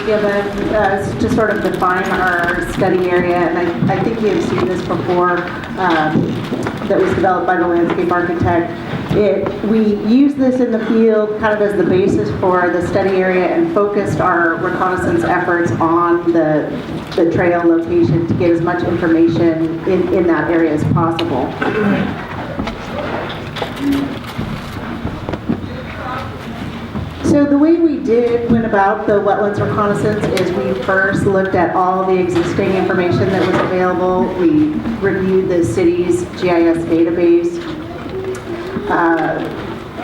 given to sort of define our study area, and I think you've seen this before, that was developed by the landscape architect. We used this in the field kind of as the basis for the study area and focused our reconnaissance efforts on the trail location to get as much information in that area as possible. So the way we went about the wetlands reconnaissance is we first looked at all the existing information that was available. We reviewed the city's GIS database,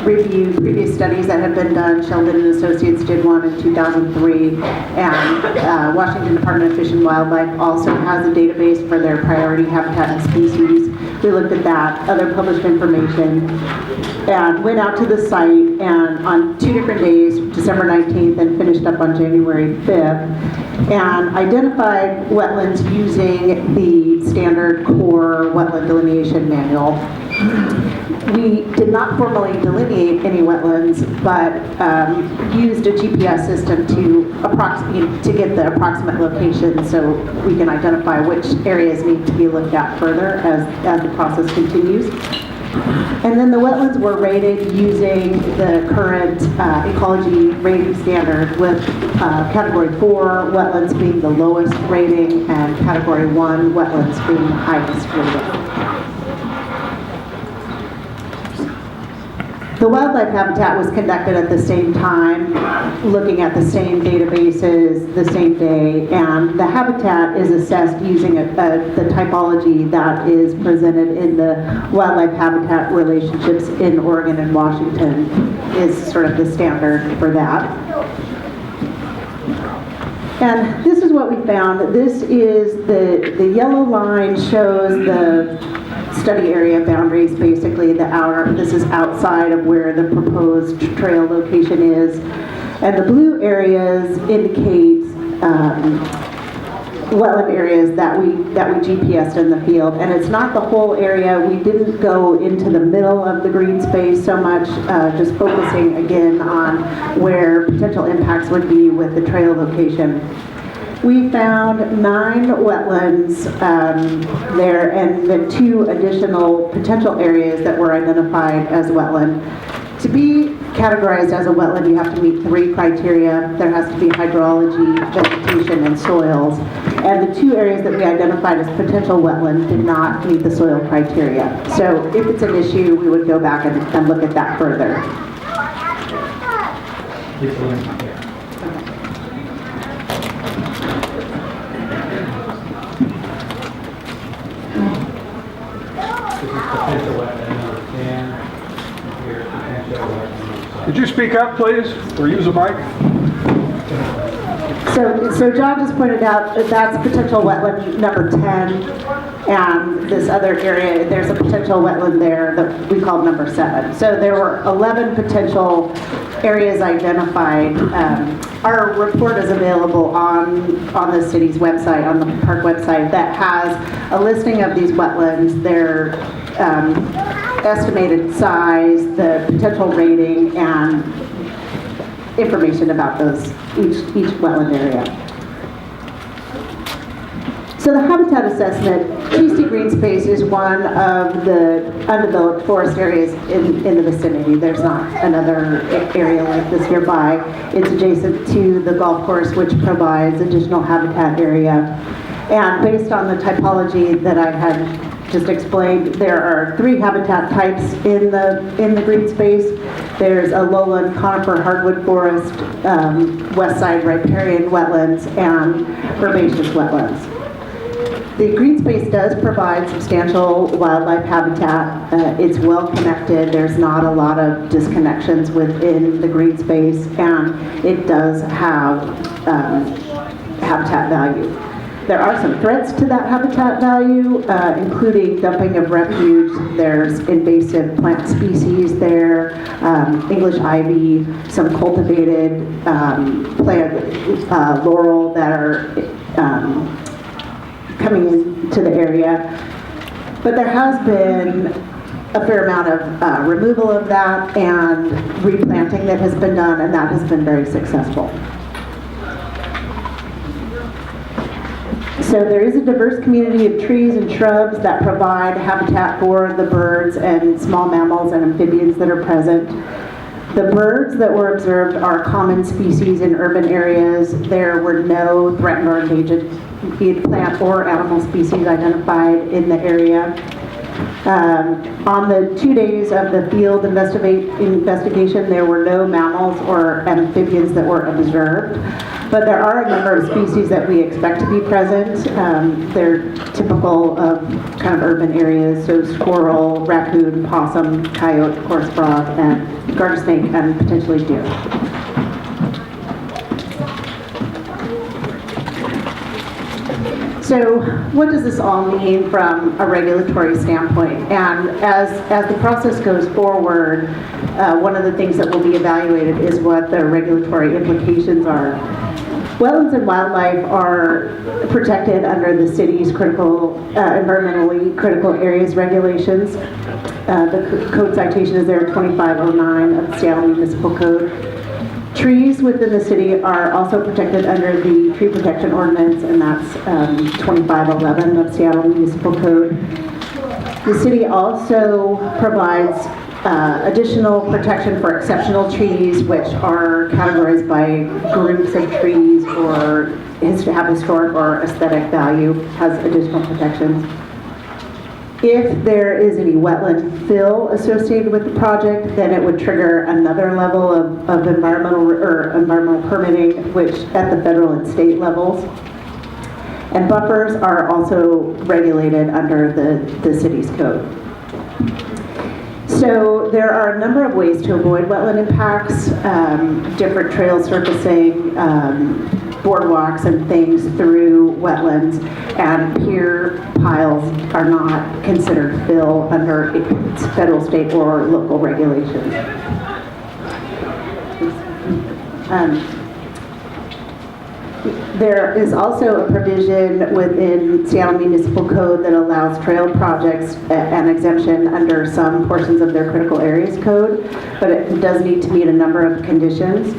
reviewed previous studies that had been done. Sheldon and Associates did one in 2003, and Washington Department of Fish and Wildlife also has a database for their priority habitat and species. We looked at that, other published information, and went out to the site, and on 2 different days, December 19th and finished up on January 5th, and identified wetlands using the standard core wetland delineation manual. We did not formally delineate any wetlands, but used a GPS system to get the approximate location so we can identify which areas need to be looked at further as the process continues. And then the wetlands were rated using the current ecology rating standard, with category 4 wetlands being the lowest rating and category 1 wetlands being the highest rating. The wildlife habitat was conducted at the same time, looking at the same databases the same day, and the habitat is assessed using the typology that is presented in the wildlife habitat relationships in Oregon and Washington is sort of the standard for that. And this is what we found. This is the yellow line shows the study area boundaries, basically this is outside of where the proposed trail location is, and the blue areas indicate wetland areas that we GPSed in the field, and it's not the whole area. We didn't go into the middle of the green space so much, just focusing again on where potential impacts would be with the trail location. We found 9 wetlands there, and then 2 additional potential areas that were identified as wetland. To be categorized as a wetland, you have to meet 3 criteria. There has to be hydrology, vegetation, and soils. And the 2 areas that we identified as potential wetland did not meet the soil criteria. So if it's an issue, we would go back and look at that further. Could you speak up, please, or use a mic? So John just pointed out that that's potential wetland number 10, and this other area, there's a potential wetland there that we call number 7. So there were 11 potential areas identified. Our report is available on the city's website, on the park website, that has a listing of these wetlands, their estimated size, the potential rating, and information about each wetland area. So the habitat assessment, GC Green Space is one of the undeveloped forest areas in the vicinity. There's not another area like this nearby. It's adjacent to the golf course, which provides additional habitat area. And based on the typology that I had just explained, there are 3 habitat types in the green space. There's a lowland conifer hardwood forest, west side riparian wetlands, and herbaceous wetlands. The green space does provide substantial wildlife habitat. It's well connected. There's not a lot of disconnections within the green space, and it does have habitat value. There are some threats to that habitat value, including dumping of refuge. There's invasive plant species there, English ivy, some cultivated plant laurel that are coming into the area. But there has been a fair amount of removal of that and replanting that has been done, and that has been very successful. So there is a diverse community of trees and shrubs that provide habitat for the birds and small mammals and amphibians that are present. The birds that were observed are common species in urban areas. There were no threatened or endangered plant or animal species identified in the area. On the 2 days of the field investigation, there were no mammals or amphibians that were observed, but there are a number of species that we expect to be present. They're typical of kind of urban areas, so squirrel, raccoon, possum, coyote, horse frog, and garter snake, and potentially deer. So what does this all mean from a regulatory standpoint? And as the process goes forward, one of the things that will be evaluated is what the regulatory implications are. Wetlands and wildlife are protected under the city's environmentally critical areas regulations. The code citation is there, 2509 of the Seattle Municipal Code. Trees within the city are also protected under the Tree Protection Ordinance, and that's 2511 of Seattle Municipal Code. The city also provides additional protection for exceptional trees, which are categorized by groups of trees or have historic or aesthetic value, has additional protections. If there is any wetland fill associated with the project, then it would trigger another level of environmental permitting, which at the federal and state levels. And buffers are also regulated under the city's code. So there are a number of ways to avoid wetland impacts, different trail surfacing, boardwalks and things through wetlands, and pier piles are not considered fill under federal, state, or local regulations. There is also a provision within Seattle Municipal Code that allows trail projects an exemption under some portions of their critical areas code, but it does need to meet a number of conditions.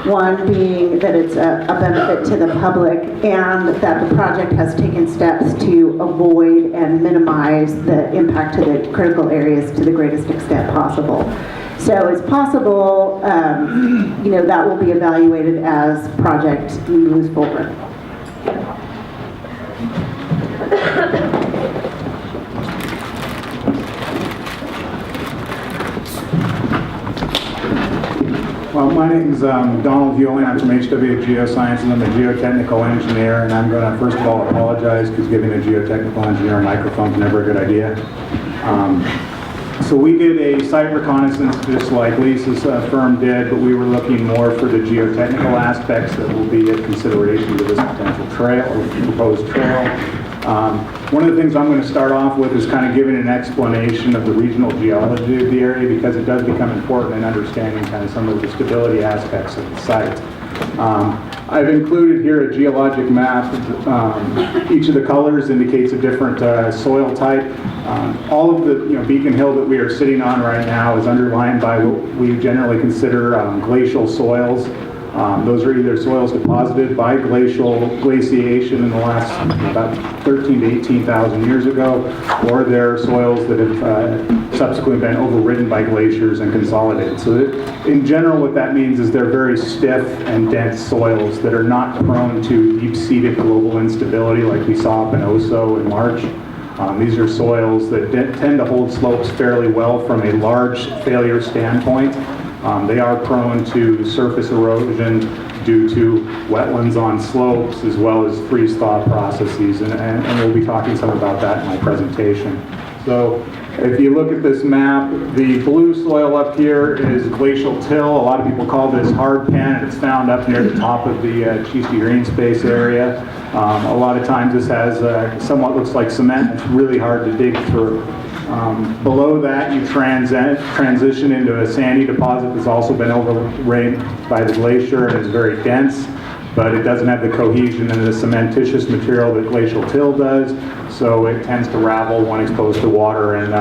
One being that it's a benefit to the public and that the project has taken steps to avoid and minimize the impact to the critical areas to the greatest extent possible. So it's possible, that will be evaluated as project moves forward. Well, my name's Donald Hewlin. I'm from HW Geosciences. I'm a geotechnical engineer, and I'm going to first of all apologize because giving a geotechnical engineer a microphone is never a good idea. So we did a site reconnaissance just like Lisa's firm did, but we were looking more for the geotechnical aspects that will be a consideration to this potential trail or proposed trail. One of the things I'm going to start off with is kind of giving an explanation of the regional geology of the area, because it does become important in understanding kind of some of the stability aspects of the site. I've included here a geologic map. Each of the colors indicates a different soil type. All of the Beacon Hill that we are sitting on right now is underlined by what we generally consider glacial soils. Those are either soils deposited by glaciation in the last about 13 to 18,000 years ago, or they're soils that have subsequently been overridden by glaciers and consolidated. So in general, what that means is they're very stiff and dense soils that are not prone to deep-seated global instability like we saw up in Oso in March. These are soils that tend to hold slopes fairly well from a large failure standpoint. They are prone to surface erosion due to wetlands on slopes as well as freeze-thaw processes, and we'll be talking some about that in my presentation. So if you look at this map, the blue soil up here is glacial till. A lot of people call this hard pan, and it's found up near the top of the Chiste Green Space area. A lot of times this has somewhat looks like cement. It's really hard to dig through. Below that, you transition into a sandy deposit that's also been overlaid by the glacier and is very dense, but it doesn't have the cohesion and the cementitious material that glacial till does, so it tends to ravel when exposed to water and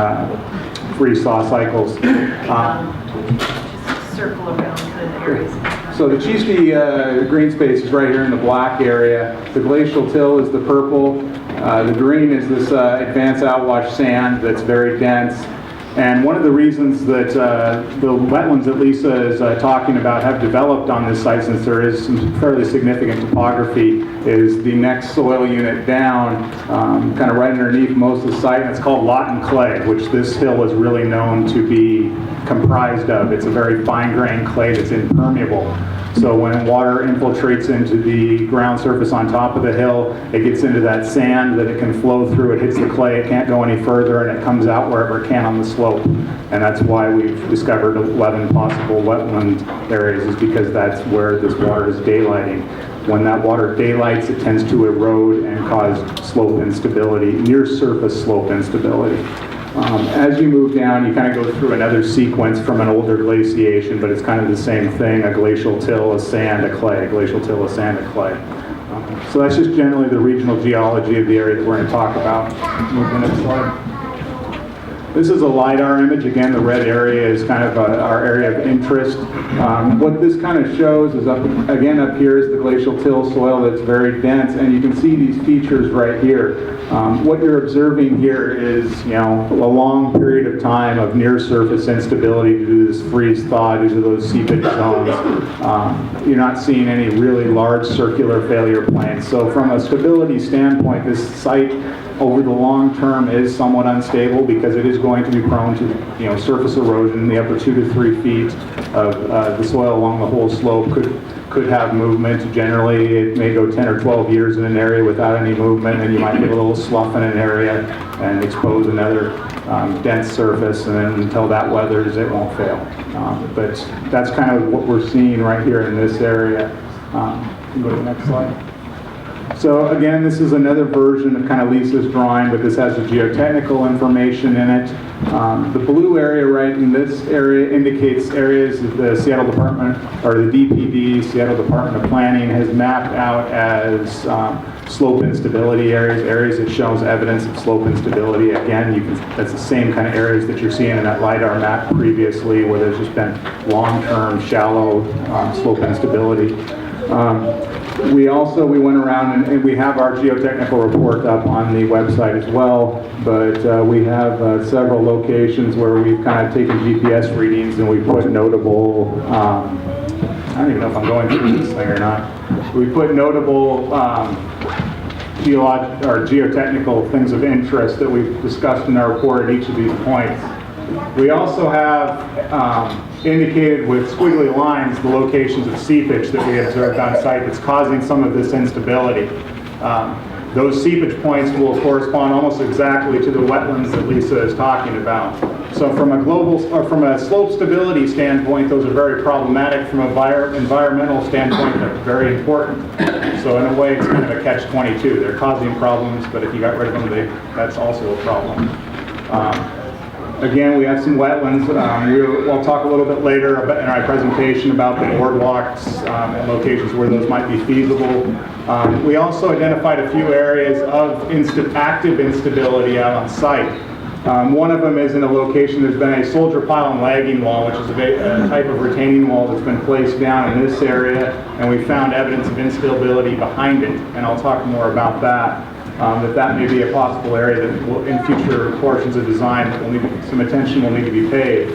freeze-thaw cycles. Just circle around kind of areas. So the Cheesty green space is right here in the black area. The glacial till is the purple. The green is this advanced outwash sand that's very dense. And one of the reasons that the wetlands that Lisa is talking about have developed on this site, since there is some fairly significant topography, is the next soil unit down, kind of right underneath most of the site, and it's called Lawton clay, which this hill is really known to be comprised of. It's a very fine-grained clay that's impermeable. So when water infiltrates into the ground surface on top of the hill, it gets into that sand that it can flow through. It hits the clay, it can't go any further, and it comes out wherever it can on the slope. And that's why we've discovered 11 possible wetland areas, is because that's where this water is daylighting. When that water daylights, it tends to erode and cause slope instability, near surface slope instability. As you move down, you kind of go through another sequence from an older glaciation, but it's kind of the same thing: a glacial till, a sand, a clay, a glacial till, a sand, a clay. So that's just generally the regional geology of the area that we're going to talk about. Move to the next slide. This is a LiDAR image. Again, the red area is kind of our area of interest. What this kind of shows is, up here is the glacial till soil that's very dense, and you can see these features right here. What you're observing here is, a long period of time of near surface instability due to this freeze thaw, due to those seepage zones. You're not seeing any really large circular failure plains. So from a stability standpoint, this site over the long term is somewhat unstable, because it is going to be prone to surface erosion. In the upper 2 to 3 feet of the soil along the whole slope could have movement. Generally, it may go 10 or 12 years in an area without any movement, and you might get a little slough in an area and expose another dense surface, and then until that weathers, it won't fail. But that's kind of what we're seeing right here in this area. Go to the next slide. So again, this is another version of kind of Lisa's drawing, but this has the geotechnical information in it. The blue area right in this area indicates areas that the Seattle Department, or the DPD, Seattle Department of Planning, has mapped out as slope instability areas that shows evidence of slope instability. Again, that's the same kind of areas that you're seeing in that LiDAR map previously, where there's just been long-term, shallow slope instability. We went around and we have our geotechnical report up on the website as well, but we have several locations where we've kind of taken GPS readings and we put notable, I don't even know if I'm going through this thing or not. We put notable geotechnical things of interest that we've discussed in our report at each of these points. We also have indicated with squiggly lines the locations of seepage that we observed on site that's causing some of this instability. Those seepage points will correspond almost exactly to the wetlands that Lisa is talking about. So from a slope stability standpoint, those are very problematic. From an environmental standpoint, they're very important. So in a way, it's kind of a catch-22. They're causing problems, but if you got rid of them, that's also a problem. Again, we have some wetlands. We'll talk a little bit later in our presentation about the boardwalks and locations where those might be feasible. We also identified a few areas of active instability out on site. One of them is in a location. There's been a soldier pile and lagging wall, which is a type of retaining wall that's been placed down in this area, and we found evidence of instability behind it, and I'll talk more about that. That may be a possible area that will, in future portions of design, some attention will need to be paid.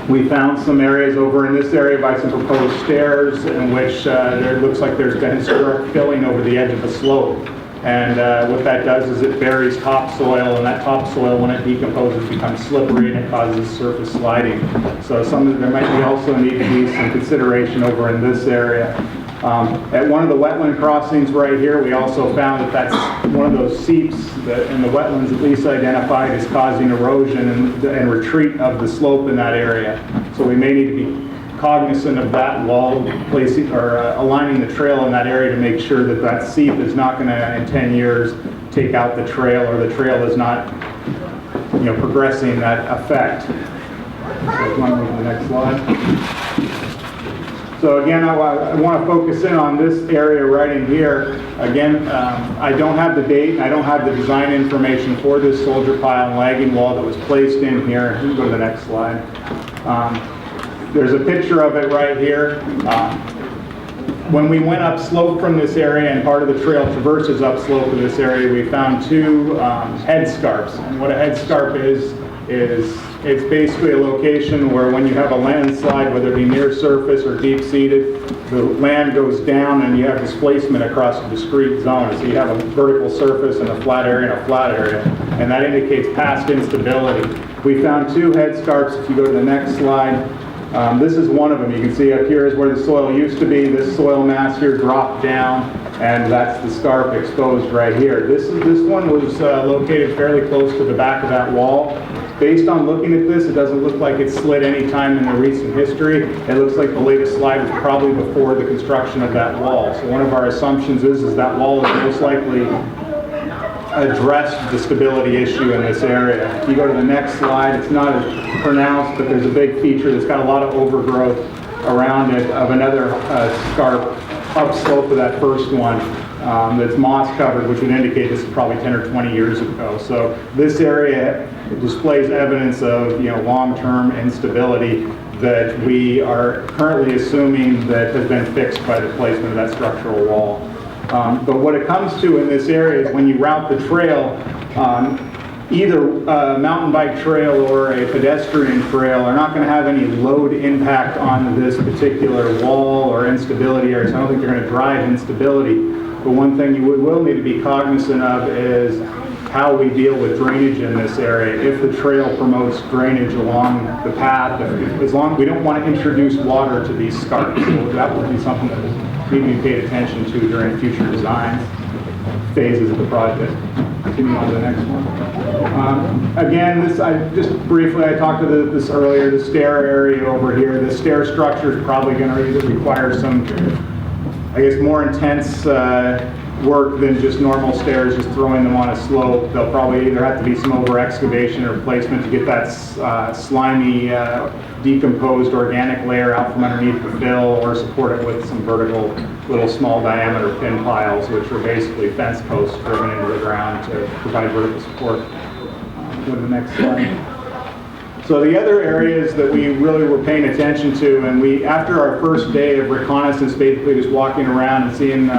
We found some areas over in this area by some proposed stairs in which there looks like there's been historic filling over the edge of the slope. And what that does is it buries topsoil, and that topsoil, when it decomposes, becomes slippery and it causes surface sliding. So there might be also need to be some consideration over in this area. At one of the wetland crossings right here, we also found that that's one of those seeps in the wetlands that Lisa identified is causing erosion and retreat of the slope in that area. So we may need to be cognizant of that while placing or aligning the trail in that area to make sure that that seep is not going to, in 10 years, take out the trail, or the trail is not, progressing that effect. So if you want to move to the next slide. So again, I want to focus in on this area right in here. Again, I don't have the date, and I don't have the design information for this soldier pile and lagging wall that was placed in here. You can go to the next slide. There's a picture of it right here. When we went upslope from this area, and part of the trail traverses upslope of this area, we found two headscarps. And what a headscarp is it's basically a location where when you have a landslide, whether it be near surface or deep-seated, the land goes down and you have displacement across a discrete zone. So you have a vertical surface and a flat area and a flat area, and that indicates past instability. We found two headscarps. If you go to the next slide, this is one of them. You can see up here is where the soil used to be. This soil mass here dropped down, and that's the scarp exposed right here. This one was located fairly close to the back of that wall. Based on looking at this, it doesn't look like it slid any time in the recent history. It looks like the latest slide was probably before the construction of that wall. So one of our assumptions is that wall is most likely addressed the stability issue in this area. If you go to the next slide, it's not as pronounced, but there's a big feature that's got a lot of overgrowth around it of another scarp upslope of that first one that's moss covered, which would indicate this is probably 10 or 20 years ago. So this area displays evidence of long-term instability that we are currently assuming that has been fixed by the placement of that structural wall. But what it comes to in this area is when you route the trail, either a mountain bike trail or a pedestrian trail are not going to have any load impact on this particular wall or instability area. So I don't think they're going to drive instability. But one thing you will need to be cognizant of is how we deal with drainage in this area. If the trail promotes drainage along the path, as long as we don't want to introduce water to these scarps, so that would be something that will need to be paid attention to during future design phases of the project. Continue on to the next one. Again, I talked to this earlier, the stair area over here. The stair structure is probably going to either require some, I guess, more intense work than just normal stairs, just throwing them on a slope. There'll probably either have to be some over excavation or replacement to get that slimy, decomposed organic layer out from underneath the fill, or support it with some vertical, little small diameter pin piles, which are basically fence posts driven into the ground to provide vertical support. Go to the next slide. So the other areas that we really were paying attention to, and after our first day of reconnaissance, basically just walking around and seeing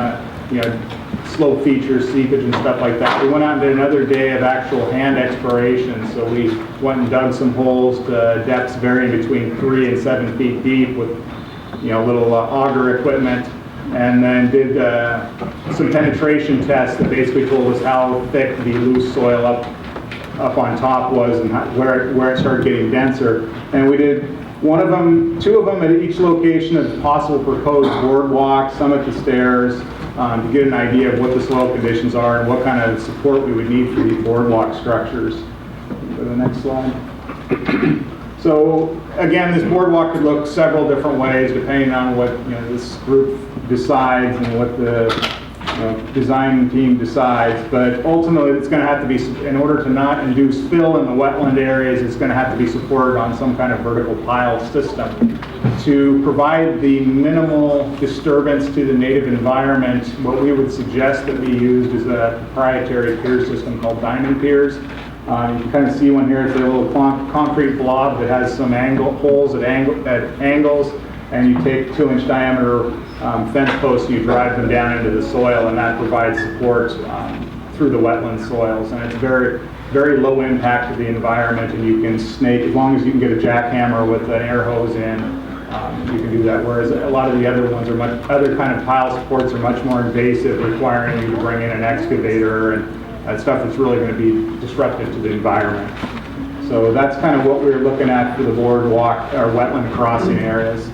slope features, seepage and stuff like that, we went out and did another day of actual hand exploration. So we went and dug some holes to depths varying between 3 and 7 feet deep with little auger equipment, and then did some penetration tests that basically told us how thick the loose soil up on top was and where it started getting denser. And we did two of them at each location of possible proposed boardwalk, some at the stairs, to get an idea of what the soil conditions are and what kind of support we would need for these boardwalk structures. Go to the next slide. So again, this boardwalk could look several different ways depending on what this group decides and what the design team decides, but ultimately it's going to have to be, in order to not induce fill in the wetland areas, it's going to have to be supported on some kind of vertical pile system. To provide the minimal disturbance to the native environment, what we would suggest that we used is a proprietary pier system called diamond piers. You can kind of see one here. It's a little concrete blob that has some holes at angles, and you take 2-inch diameter fence posts and you drive them down into the soil, and that provides support through the wetland soils. And it's very, very low impact to the environment, and you can snake, as long as you can get a jackhammer with an air hose in, you can do that. Whereas a lot of the other ones other kind of pile supports are much more invasive, requiring you to bring in an excavator and stuff that's really going to be disruptive to the environment. So that's kind of what we were looking at for the boardwalk or wetland crossing areas.